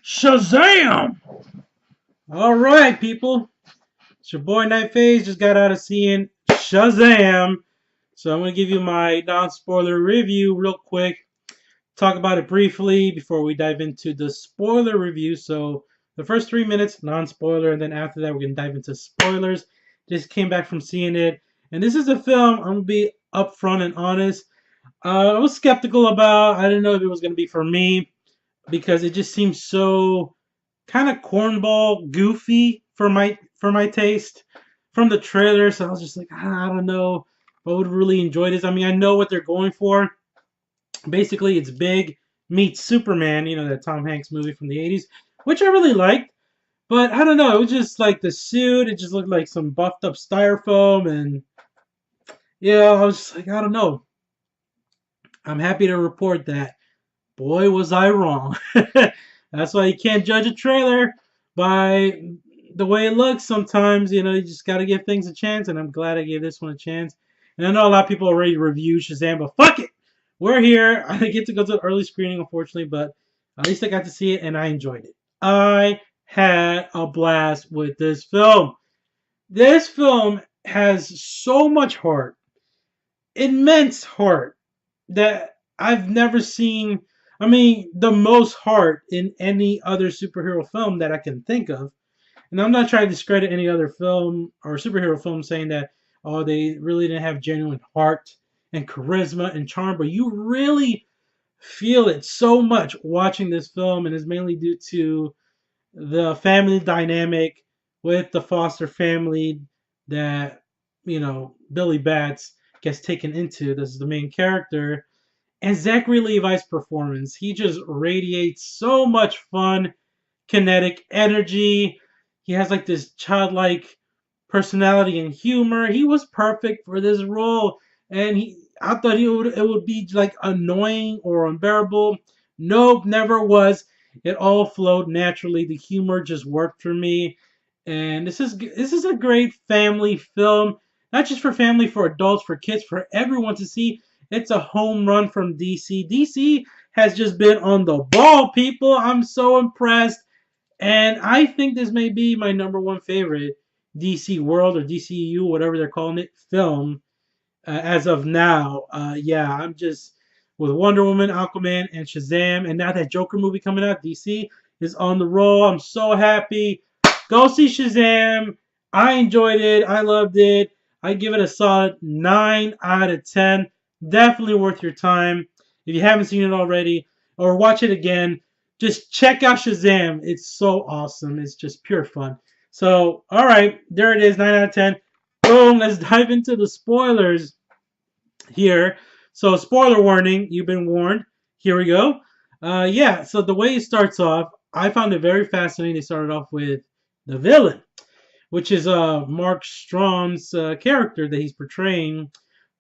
Shazam! All right, people. It's your boy Night Phase. Just got out of seeing Shazam. So I'm going to give you my non-spoiler review real quick. Talk about it briefly before we dive into the spoiler review. So the first 3 minutes, non-spoiler. And then after that, we're going to dive into spoilers. Just came back from seeing it. And this is a film, I'm going to be upfront and honest. I was skeptical about. I didn't know if it was going to be for me because it just seems so kind of cornball goofy for my taste from the trailer. So I was just like, I don't know if I would really enjoy this. I mean, I know what they're going for. Basically, it's Big meets Superman, that Tom Hanks movie from the 80s, which I really liked. But I don't know, it was just like the suit, it just looked like some buffed up styrofoam. And yeah, I was just like, I don't know. I'm happy to report that boy was I wrong. That's why you can't judge a trailer by the way it looks sometimes. You just got to give things a chance, and I'm glad I gave this one a chance. And I know a lot of people already reviewed Shazam, but fuck it. We're here. I didn't get to go to the early screening, unfortunately, but at least I got to see it, and I enjoyed it. I had a blast with this film. This film has so much heart, immense heart, that I've never seen. I mean, the most heart in any other superhero film that I can think of. And I'm not trying to discredit any other film or superhero film saying that, oh, they really didn't have genuine heart and charisma and charm, but you really feel it so much watching this film, and it's mainly due to the family dynamic with the foster family that, Billy Bats gets taken into. This is the main character. And Zachary Levi's performance, he just radiates so much fun, kinetic energy. He has like this childlike personality and humor. He was perfect for this role, and I thought it would be like annoying or unbearable. Nope, never was. It all flowed naturally. The humor just worked for me, and this is a great family film, not just for family, for adults, for kids, for everyone to see. It's a home run from DC. DC has just been on the ball, people. I'm so impressed. And I think this may be my number one favorite DC World or DCU, whatever they're calling it, film as of now. Yeah, I'm just with Wonder Woman, Aquaman, and Shazam, and now that Joker movie coming out, DC is on the roll. I'm so happy. Go see Shazam. I enjoyed it. I loved it. I give it a solid 9 out of 10. Definitely worth your time. If you haven't seen it already, or watch it again, just check out Shazam. It's so awesome. It's just pure fun. So, all right, there it is, 9 out of 10. Boom, let's dive into the spoilers here. So, spoiler warning, you've been warned. Here we go. Yeah, so the way it starts off, I found it very fascinating. They started off with the villain, which is Mark Strong's character that he's portraying,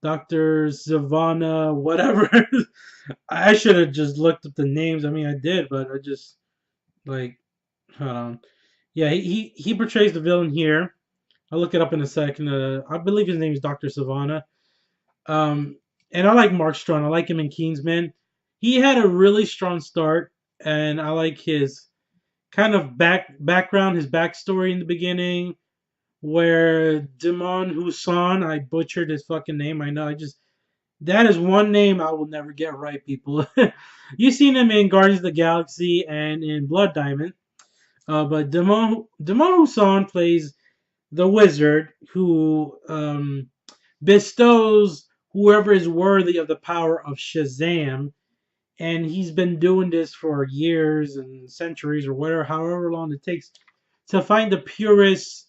Dr. Zavana, whatever. I should have just looked up the names. I mean, I did, but I just, like, hold on. Yeah, he portrays the villain here. I'll look it up in a second. I believe his name is Dr. Savannah. Um, and I like Mark Strong. I like him in Kingsman. He had a really strong start, and I like his kind of background, his backstory in the beginning, where Demon Husan, I butchered his fucking name. I know. That is one name I will never get right, people. You've seen him in Guardians of the Galaxy and in Blood Diamond. But Demon Husan plays the wizard who bestows whoever is worthy of the power of Shazam. And he's been doing this for years and centuries or whatever, however long it takes to find the purest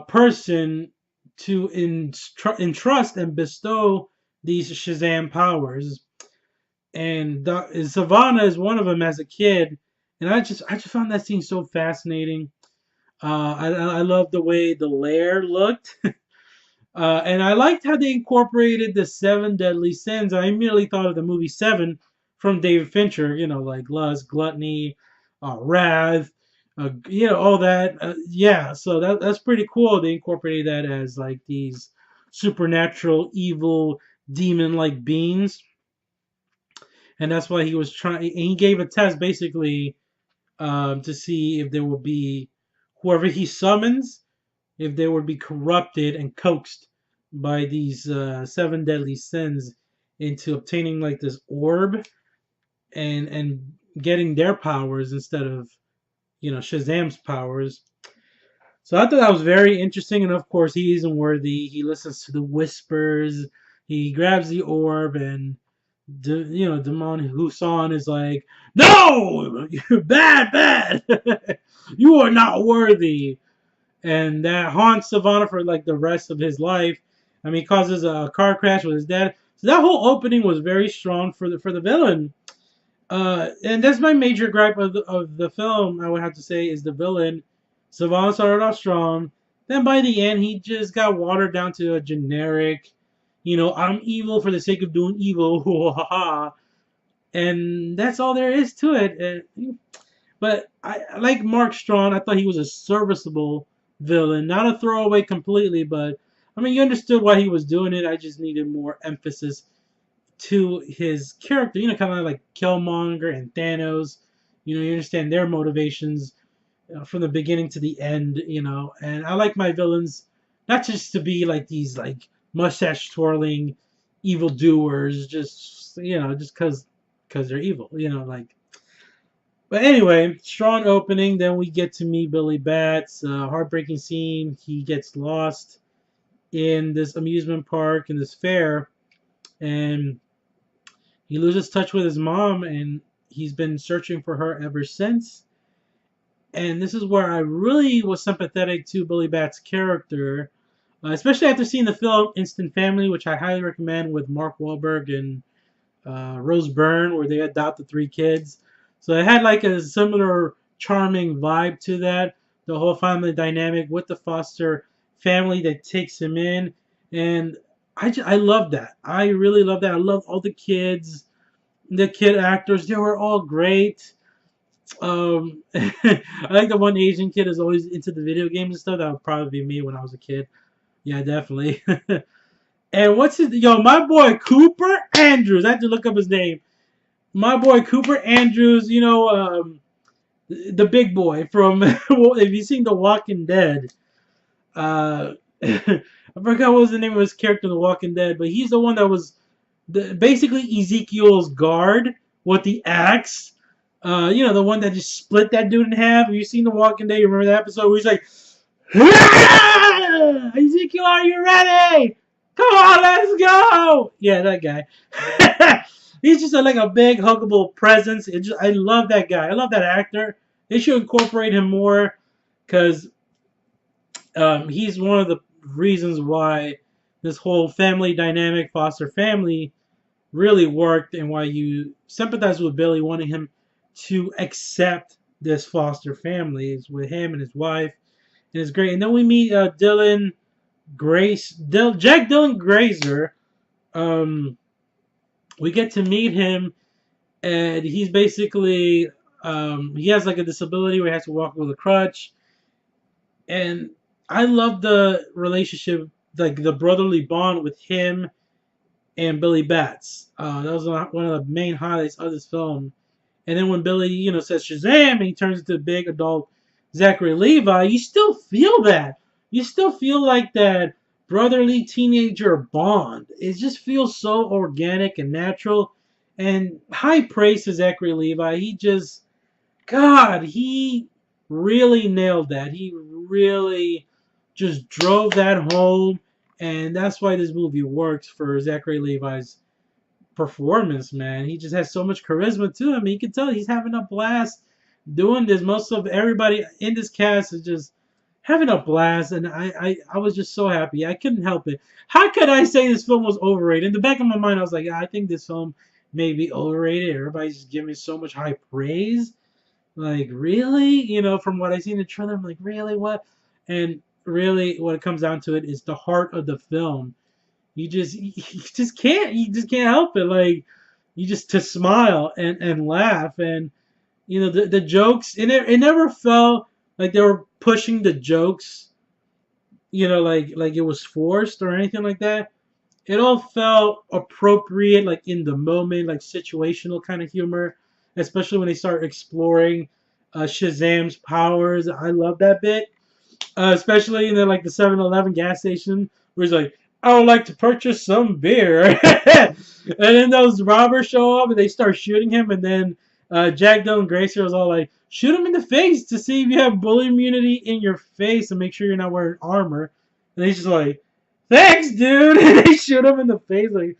person to entrust and bestow these Shazam powers. And Savannah is one of them as a kid. And I just found that scene so fascinating. I love the way the lair looked. And I liked how they incorporated the seven deadly sins. I immediately thought of the movie Seven from David Fincher, like lust, gluttony, wrath, all that. Yeah, so that's pretty cool. They incorporated that as like these supernatural, evil, demon-like beings, and that's why he was trying. He gave a test basically to see if there will be whoever he summons, if they would be corrupted and coaxed by these seven deadly sins into obtaining like this orb and getting their powers instead of Shazam's powers. So I thought that was very interesting, and of course he isn't worthy. He listens to the whispers. He grabs the orb, and Demon Husan is like, "No, you're bad, bad. You are not worthy." And that haunts Savannah for like the rest of his life. I mean, he causes a car crash with his dad. So that whole opening was very strong for the villain. And that's my major gripe of the film. I would have to say is the villain. Savannah started off strong, then by the end he just got watered down to a generic, I'm evil for the sake of doing evil, and that's all there is to it. But I like Mark Strong. I thought he was a serviceable villain, not a throwaway completely, but I mean you understood why he was doing it. I just needed more emphasis to his character. Kind of like Killmonger and Thanos. You understand their motivations from the beginning to the end. And I like my villains not just to be like these like mustache twirling evildoers, just just because they're evil. Like. But anyway, strong opening. Then we get to meet Billy Bats. Heartbreaking scene. He gets lost in this amusement park in this fair, and he loses touch with his mom, and he's been searching for her ever since. And this is where I really was sympathetic to Billy Bat's character, especially after seeing the film Instant Family, which I highly recommend with Mark Wahlberg and Rose Byrne, where they adopt the three kids. So it had like a similar charming vibe to that. The whole family dynamic with the foster family that takes him in, and I love that. I really love that. I love all the kids, the kid actors. They were all great. I like the one Asian kid is always into the video games and stuff. That would probably be me when I was a kid. Yeah, definitely. And what's his my boy Cooper Andrews. I have to look up his name. My boy Cooper Andrews, the big boy from if you've seen The Walking Dead. I forgot what was the name of his character in The Walking Dead, but he's the one that was basically Ezekiel's guard with the axe. The one that just split that dude in half. Have you seen The Walking Dead? You remember that episode where he's like, Ezekiel, are you ready? Come on, let's go! Yeah, that guy. He's just like a big, huggable presence. I love that guy. I love that actor. They should incorporate him more because he's one of the reasons why this whole family dynamic, foster family, really worked and why you sympathize with Billy wanting him to accept this foster family. It's with him and his wife. And it's great. And then we meet Jack Dylan Grazer. We get to meet him, and he's basically he has like a disability where he has to walk with a crutch. And I love the relationship, like the brotherly bond with him and Billy Bats. That was one of the main highlights of this film. And then when Billy, says Shazam and he turns into a big adult Zachary Levi, you still feel that. You still feel like that brotherly teenager bond. It just feels so organic and natural. And high praise to Zachary Levi. He really nailed that. He really just drove that home. And that's why this movie works for Zachary Levi's performance, man. He just has so much charisma to him. You can tell he's having a blast doing this. Most of everybody in this cast is just having a blast, and I was just so happy. I couldn't help it. How could I say this film was overrated? In the back of my mind, I was like, I think this film may be overrated. Everybody's just giving so much high praise. Like, really? From what I see in the trailer, I'm like, really? What? And really, what it comes down to it is the heart of the film. You just can't help it. Like, you just to smile and laugh, and the jokes. It never felt like they were pushing the jokes. Like it was forced or anything like that. It all felt appropriate, like in the moment, like situational kind of humor, especially when they start exploring Shazam's powers. I love that bit, especially in the like the 7-Eleven gas station where he's like, "I would like to purchase some beer," and then those robbers show up and they start shooting him, and then Jack Dylan Grazer was all like, "Shoot him in the face to see if you have bullet immunity in your face and make sure you're not wearing armor," and he's just like, "Thanks, dude," and they shoot him in the face like.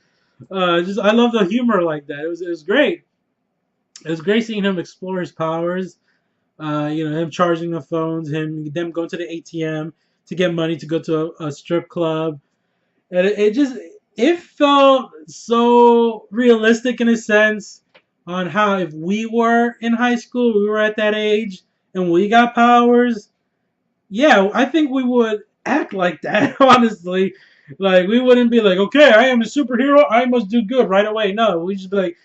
Just I love the humor like that. It was great. It was great seeing him explore his powers. Him charging the phones, them going to the ATM to get money to go to a strip club, and it felt so realistic in a sense on how if we were in high school, we were at that age, and we got powers. Yeah, I think we would act like that. Honestly, like we wouldn't be like, okay, I am a superhero, I must do good right away. No, we just be like,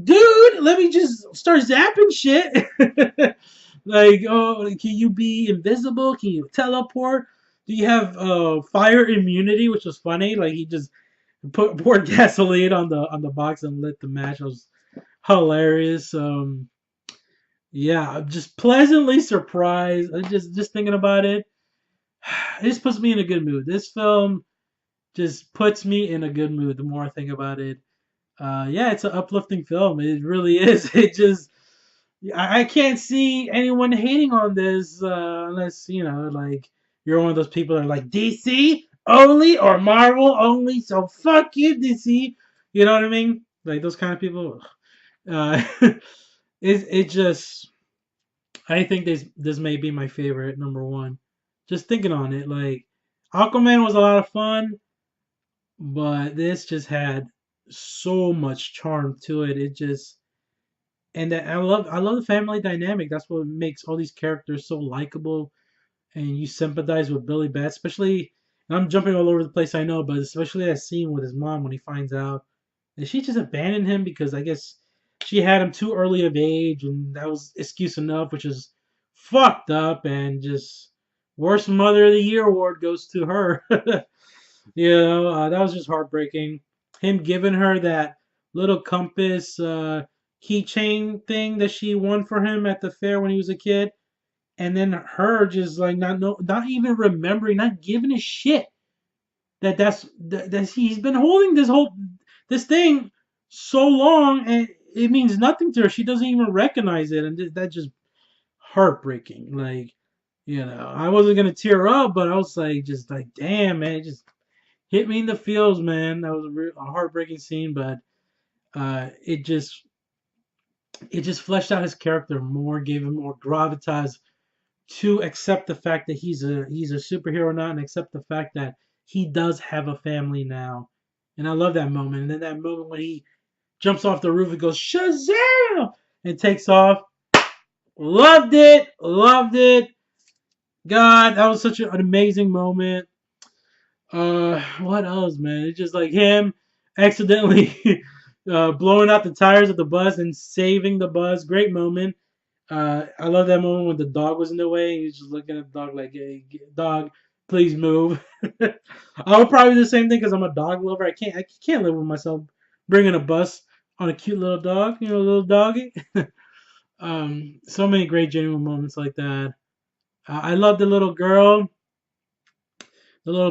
dude, let me just start zapping shit. Like, oh, can you be invisible? Can you teleport? Do you have fire immunity? Which was funny. Like he just poured gasoline on the box and lit the match. It was hilarious. Yeah, I'm just pleasantly surprised. I just thinking about it, it just puts me in a good mood. This film just puts me in a good mood. The more I think about it, yeah, it's an uplifting film. It really is. It just I can't see anyone hating on this unless like you're one of those people that are like DC only or Marvel only. So fuck you, DC. You know what I mean? Like those kind of people. Uh, it just I think this may be my favorite number one. Just thinking on it, like Aquaman was a lot of fun, but this just had so much charm to it. It just and that I love the family dynamic. That's what makes all these characters so likable, and you sympathize with Billy Bat, especially. And I'm jumping all over the place, I know, but especially that scene with his mom when he finds out that she just abandoned him because I guess she had him too early of age, and that was excuse enough, which is fucked up and just worst Mother of the Year award goes to her. That was just heartbreaking. Him giving her that little compass keychain thing that she won for him at the fair when he was a kid, and then her just like not even remembering, not giving a shit that he's been holding this thing so long, and it means nothing to her. She doesn't even recognize it, and that just heartbreaking. Like, I wasn't gonna tear up, but I was like, just like, damn, man, it just hit me in the feels, man. That was a heartbreaking scene, but uh, it just it just fleshed out his character more, gave him more gravitas to accept the fact that he's a superhero now, and accept the fact that he does have a family now. And I love that moment. And then that moment when he jumps off the roof and goes Shazam and takes off. Loved it, loved it. God, that was such an amazing moment. What else, man? It's just like him accidentally blowing out the tires of the bus and saving the bus. Great moment. I love that moment when the dog was in the way. He's just looking at the dog like, "Hey, dog, please move." I would probably do the same thing because I'm a dog lover. I can't live with myself bringing a bus on a cute little dog, little doggy. So many great genuine moments like that. I love the little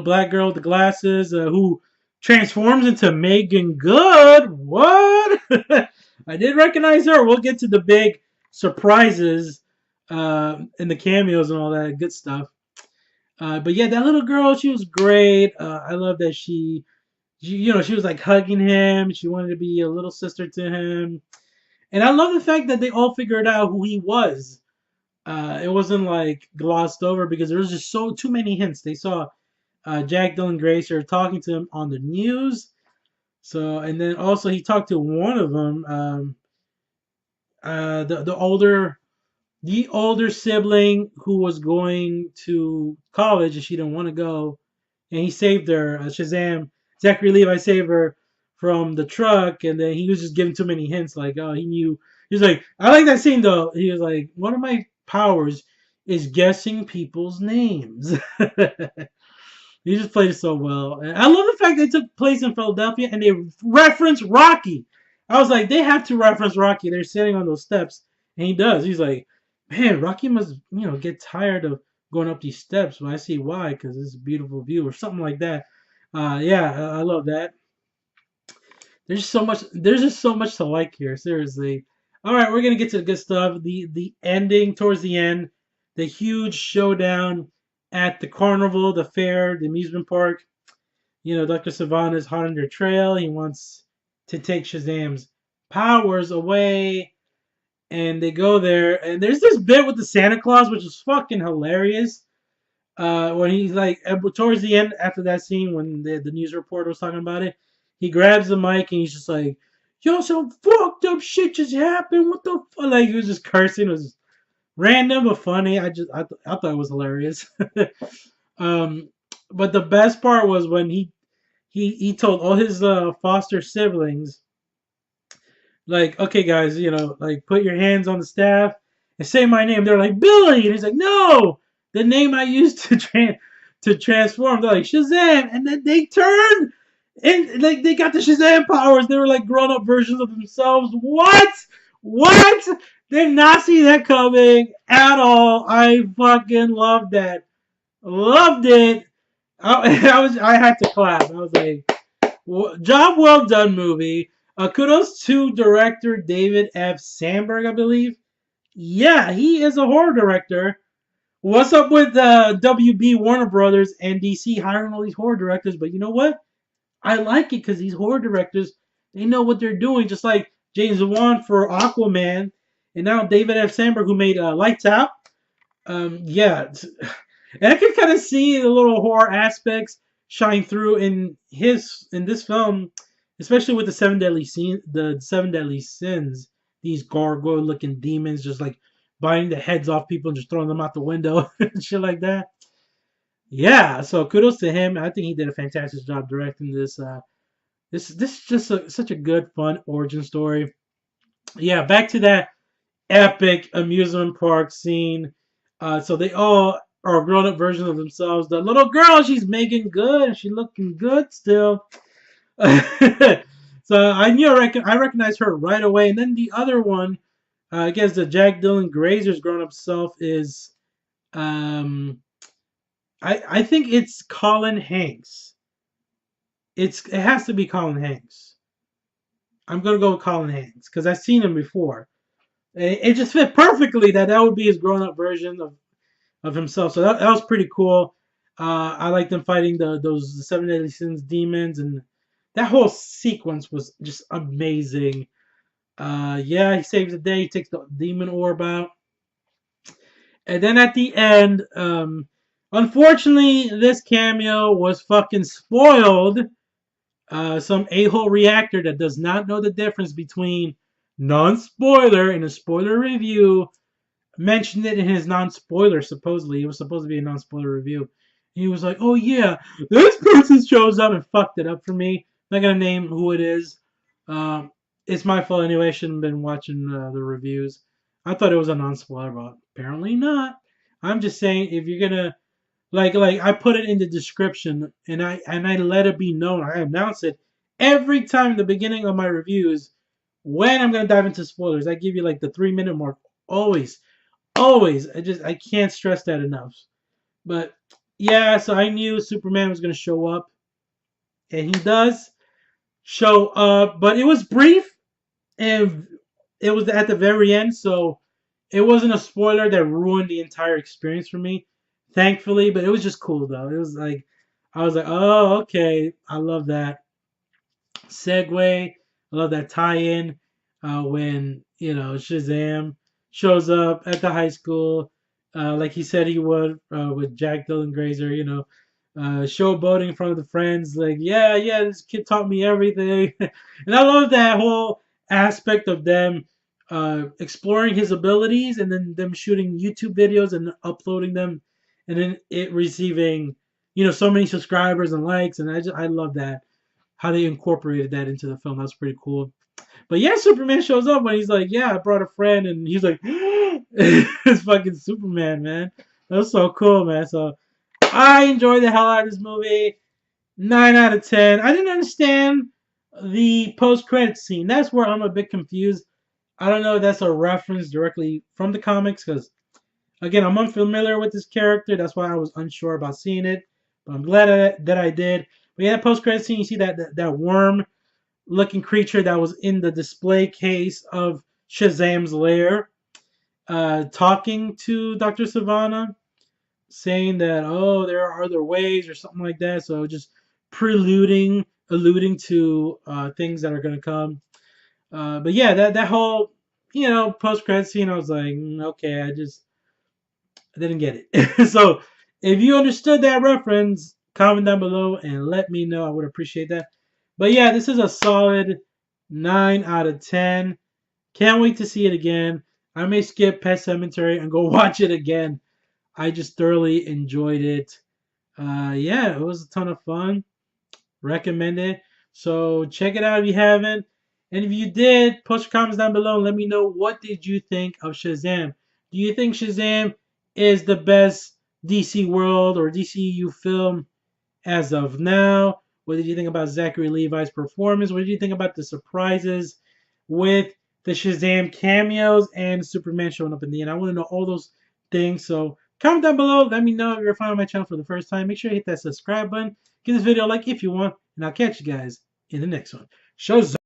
black girl with the glasses, who transforms into Megan Good. What? I did recognize her. We'll get to the big surprises and the cameos and all that good stuff. But yeah, that little girl, she was great. I love that she was like hugging him. She wanted to be a little sister to him. And I love the fact that they all figured out who he was. It wasn't like glossed over because there was just so too many hints. They saw Jack Dylan Grazer talking to him on the news. So, and then also he talked to one of them, the older sibling who was going to college and she didn't want to go, and he saved her. Shazam, Zachary Levi saved her from the truck, and then he was just giving too many hints. Like, oh, he knew. He was like, I like that scene though. He was like, one of my powers is guessing people's names. He just played it so well. And I love the fact they took place in Philadelphia and they reference Rocky. I was like, they have to reference Rocky. They're sitting on those steps, and he does. He's like, man, Rocky must get tired of going up these steps. But I see why, because it's a beautiful view or something like that. Yeah, I love that. There's so much. There's just so much to like here. Seriously. All right, we're gonna get to the good stuff. The ending towards the end, the huge showdown at the carnival, the fair, the amusement park. Dr. Savannah is hot on their trail. He wants to take Shazam's powers away, and they go there. And there's this bit with the Santa Claus, which is fucking hilarious. When he's like towards the end after that scene when the news reporter was talking about it, he grabs the mic and he's just like, "Yo, some fucked up shit just happened. What the fuck?" Like he was just cursing. It was random but funny. I thought it was hilarious. um, but the best part was when he told all his foster siblings, like, okay, guys, like put your hands on the staff and say my name. They're like, Billy, and he's like, no, the name I used to transform. They're like, Shazam, and then they turn and like they got the Shazam powers. They were like grown up versions of themselves. What? What? Did not see that coming at all. I fucking loved that. Loved it. I had to clap. I was like, job well done, movie. Kudos to director David F. Sandberg, I believe. Yeah, he is a horror director. What's up with WB Warner Brothers and DC hiring all these horror directors? But you know what? I like it because these horror directors, they know what they're doing. Just like James Wan for Aquaman, and now David F. Sandberg, who made Lights Out. Yeah, and I can kind of see the little horror aspects shine through in this film, especially with the seven deadly sins. These gargoyle looking demons just like biting the heads off people and just throwing them out the window and shit like that. Yeah, so kudos to him. I think he did a fantastic job directing this. This is just such a good, fun origin story. Yeah, back to that epic amusement park scene. So they all are grown up versions of themselves. The little girl, she's making good. She's looking good still. So I recognized her right away. And then the other one, I guess the Jack Dylan Grazer's grown up self is, um, I think it's Colin Hanks. It has to be Colin Hanks. I'm gonna go with Colin Hanks because I've seen him before. It just fit perfectly that would be his grown up version of himself. So that was pretty cool. I like them fighting the seven deadly sins demons, and that whole sequence was just amazing. Yeah, he saves the day. He takes the demon orb out, and then at the end, unfortunately, this cameo was fucking spoiled. Some a-hole reactor that does not know the difference between non-spoiler and a spoiler review mentioned it in his non-spoiler. Supposedly, it was supposed to be a non-spoiler review. He was like, "Oh yeah, this person shows up and fucked it up for me." I'm not gonna name who it is. Um, it's my fault anyway. I shouldn't have been watching the reviews. I thought it was a non-spoiler, but apparently not. I'm just saying if you're gonna like I put it in the description and I let it be known. I announce it every time at the beginning of my reviews when I'm gonna dive into spoilers. I give you like the 3 minute mark always. Always. I can't stress that enough. But yeah, so I knew Superman was gonna show up, and he does show up, but it was brief and it was at the very end, so it wasn't a spoiler that ruined the entire experience for me, thankfully. But it was just cool though. It was like I was like, oh okay, I love that segue. I love that tie-in when Shazam shows up at the high school, like he said he would, with Jack Dylan Grazer. Showboating in front of the friends, like yeah, this kid taught me everything, and I love that whole aspect of them exploring his abilities and then them shooting YouTube videos and uploading them, and then it receiving so many subscribers and likes, and I love that how they incorporated that into the film. That's pretty cool. But yeah, Superman shows up when he's like, "Yeah, I brought a friend," and he's like, "It's fucking Superman, man." That was so cool, man. So I enjoyed the hell out of this movie. 9 out of 10. I didn't understand the post-credit scene. That's where I'm a bit confused. I don't know if that's a reference directly from the comics because Again, I'm unfamiliar with this character. That's why I was unsure about seeing it. But I'm glad that I did. But yeah, post credit scene, you see that worm looking creature that was in the display case of Shazam's lair, talking to Dr. Savannah, saying that, oh, there are other ways or something like that. So just alluding to things that are going to come. But yeah, that whole post credit scene, I was like, okay, I didn't get it. So if you understood that reference, comment down below and let me know. I would appreciate that. But yeah, this is a solid 9 out of 10. Can't wait to see it again. I may skip Pet Cemetery and go watch it again. I just thoroughly enjoyed it. Yeah, it was a ton of fun. Recommend it. So check it out if you haven't. And if you did, post your comments down below and let me know, what did you think of Shazam? Do you think Shazam is the best DC World or DCU film as of now? What did you think about Zachary Levi's performance? What did you think about the surprises with the Shazam cameos and Superman showing up in the end? I want to know all those things. So comment down below. Let me know if you're finding my channel for the first time. Make sure you hit that subscribe button. Give this video a like if you want. And I'll catch you guys in the next one. Show's